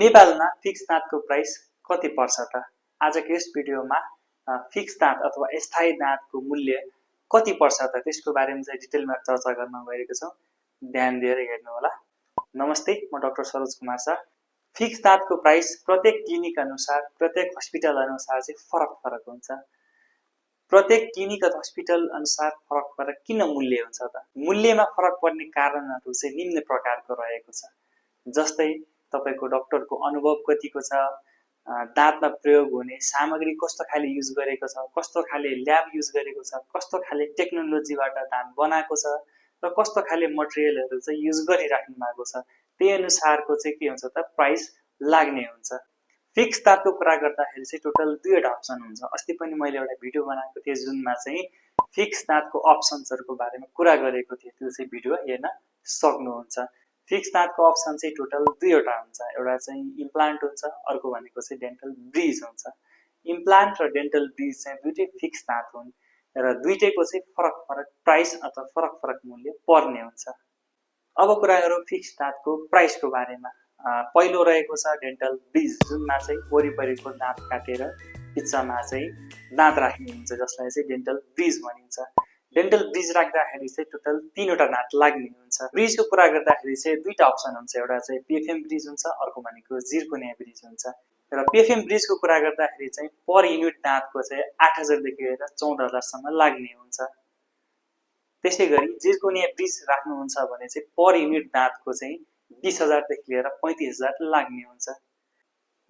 नेपालमा फिक्स दाँतको प्राइस कति पर्छ त? आजको यस भिडियोमा फिक्स दाँत अथवा स्थायी दाँतको मूल्य कति पर्छ त त्यसको बारेमा चाहिँ डिटेलमा चर्चा गर्न गएको छौं। ध्यान दिएर हेर्नु होला। नमस्ते, म डाक्टर सरोज कुमार शाह। फिक्स दाँतको प्राइस प्रत्येक क्लिनिक अनुसार, प्रत्येक हस्पिटल अनुसार चाहिँ फरक हुन्छ। प्रत्येक क्लिनिक अथवा हस्पिटल अनुसार फरक किन मूल्य हुन्छ त? मूल्यमा फरक पर्ने कारणहरू चाहिँ निम्न प्रकारको रहेको छ। जस्तै तपाईको डाक्टरको अनुभव कतिको छ, दाँतमा प्रयोग हुने सामग्री कस्तो खाले युज गरेको छ, कस्तो खाले ल्याब युज गरेको छ, कस्तो खाले टेक्नोलोजीबाट दाँत बनाएको छ र कस्तो खाले मटेरियलहरु चाहिँ युज गरिराख्नु भएको छ, त्यही अनुसारको चाहिँ के हुन्छ त प्राइस लाग्ने हुन्छ। फिक्स दाँतको कुरा गर्दाखेरि चाहिँ टोटल दुईवटा अप्सन हुन्छ। अस्ति पनि मैले एउटा भिडियो बनाएको थिएँ जुनमा चाहिँ फिक्स दाँतको अप्सन्सहरुको बारेमा कुरा गरेको थिएँ। त्यो चाहिँ भिडियो हेर्न सक्नुहुन्छ। फिक्स दाँतको अप्सन चाहिँ टोटल दुईवटा हुन्छ। एउटा चाहिँ इम्प्लान्ट हुन्छ, अर्को भनेको चाहिँ डेन्टल ब्रिज हुन्छ। इम्प्लान्ट र डेन्टल ब्रिज चाहिँ दुईटै फिक्स दाँत हुन् र दुईटैको चाहिँ फरक प्राइस अथवा फरक मूल्य पर्ने हुन्छ। अब कुरा गरौँ फिक्स दाँतको प्राइसको बारेमा। पहिलो रहेको छ डेन्टल ब्रिज, जुनमा चाहिँ वरिपरिको दाँत काटेर बिचमा चाहिँ दाँत राख्ने हुन्छ, जसलाई चाहिँ डेन्टल ब्रिज भनिन्छ। डेन्टल ब्रिज राख्दाखेरि चाहिँ टोटल 3वटा दाँत लाग्ने हुन्छ। ब्रिजको कुरा गर्दाखेरि चाहिँ दुईटा अप्सन हुन्छ। एउटा चाहिँ पिएफएम ब्रिज हुन्छ, अर्को भनेको जिर्कोनिया ब्रिज हुन्छ। र पिएफएम ब्रिजको कुरा गर्दाखेरि चाहिँ पर युनिट दाँतको चाहिँ 8000 देखि लिएर 14000 सम्म लाग्ने हुन्छ। त्यसैगरी जिर्कोनिया ब्रिज राख्नुहुन्छ भने चाहिँ पर युनिट दाँतको चाहिँ 20000 देखि लिएर 35000 लाग्ने हुन्छ।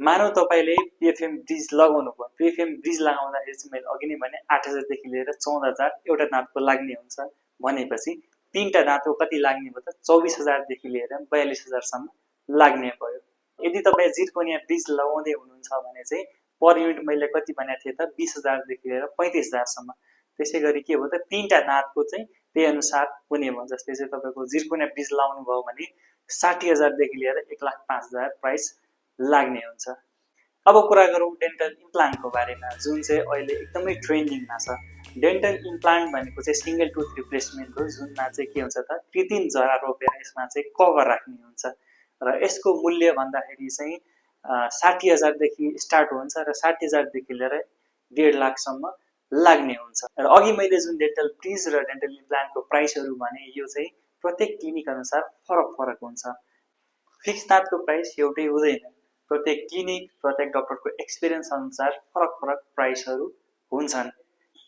मानौ तपाईले पिएफएम ब्रिज लगाउनु भयो। पिएफएम ब्रिज लगाउँदाखेरि चाहिँ मैले अघि नै भने 8000 देखि लिएर 14000 एउटा दाँतको लाग्ने हुन्छ भनेपछि तीनटा दाँतको कति लाग्ने भयो त 24000 देखि लिएर 42000 सम्म लाग्ने भयो। यदि तपाई जिर्कोनिया ब्रिज लगाउँदै हुनुहुन्छ भने चाहिँ पर युनिट मैले कति भनेको थिए त 20000 देखि लिएर 35000 सम्म। त्यसैगरी के भयो त तीनटा दाँतको चाहिँ त्यही अनुसार हुने भयो। जस्तै चाहिँ तपाईको जिर्कोनिया ब्रिज लाउनु भयो भने 60000 देखि लिएर 1,05,000 प्राइस लाग्ने हुन्छ। अब कुरा गरौँ डेन्टल इम्प्लान्टको बारेमा, जुन चाहिँ अहिले एकदमै ट्रेन्डिङमा छ। डेन्टल इम्प्लान्ट भनेको चाहिँ सिंगल टुथ रिप्लेसमेन्ट हो, जुनमा चाहिँ के हुन्छ त कृत्रिम जरा रोपेर यसमा चाहिँ कभर राख्ने हुन्छ र यसको मूल्य भन्दाखेरि चाहिँ 60000 देखि स्टार्ट हुन्छ र 60000 देखि लिएर 1.5 लाख सम्म लाग्ने हुन्छ। र अघि मैले जुन डेन्टल ब्रिज र डेन्टल इम्प्लान्टको प्राइसहरु भने यो चाहिँ प्रत्येक क्लिनिक अनुसार फरक हुन्छ। फिक्स दाँतको प्राइस एउटै हुँदैन। प्रत्येक क्लिनिक, प्रत्येक डाक्टरको एक्सपिरियन्स अनुसार फरक प्राइसहरु हुन्छन्।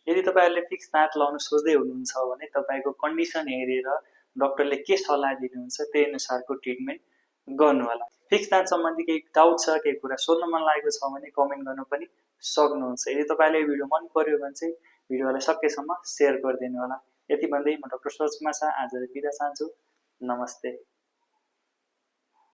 यदि तपाईहरुले फिक्स दाँत लाउन सोच्दै हुनुहुन्छ भने तपाईको कन्डिसन हेरेर डाक्टरले के सल्लाह दिनुहुन्छ त्यही अनुसारको ट्रिटमेन्ट गर्नु होला। फिक्स दाँत सम्बन्धी केही डाउट छ, केही कुरा सोध्न मन लागेको छ भने कमेन्ट गर्न पनि सक्नुहुन्छ। यदि तपाईलाई यो भिडियो मन पर्यो भने चाहिँ भिडियोलाई सकेसम्म शेयर गरिदिनु होला। यति भन्दै म डाक्टर सरोज कुमार शाह आजलाई बिदा चाहन्छु। नमस्ते।